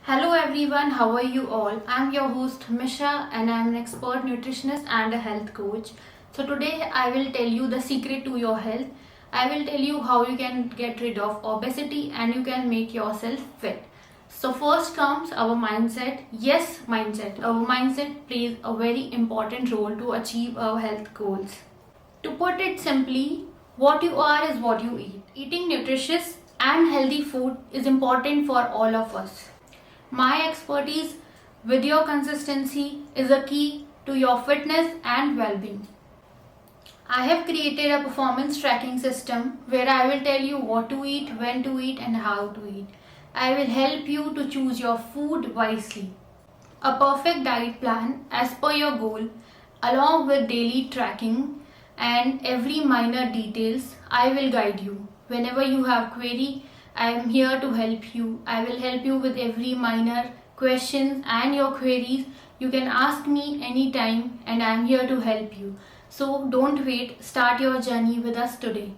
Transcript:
Hello everyone, how are you all? I'm your host Misha and I'm an expert nutritionist and a health coach. So today I will tell you the secret to your health. I will tell you how you can get rid of obesity and you can make yourself fit. So first comes our mindset. Yes, mindset. Our mindset plays a very important role to achieve our health goals. To put it simply, what you are is what you eat. Eating nutritious and healthy food is important for all of us. My expertise with your consistency is a key to your fitness and well-being. I have created a performance tracking system where I will tell you what to eat, when to eat and how to eat. I will help you to choose your food wisely. A perfect diet plan as per your goal along with daily tracking and every minor details. I will guide you. Whenever you have query, I am here to help you. I will help you with every minor questions and your queries. You can ask me anytime and I am here to help you. So don't wait, start your journey with us today.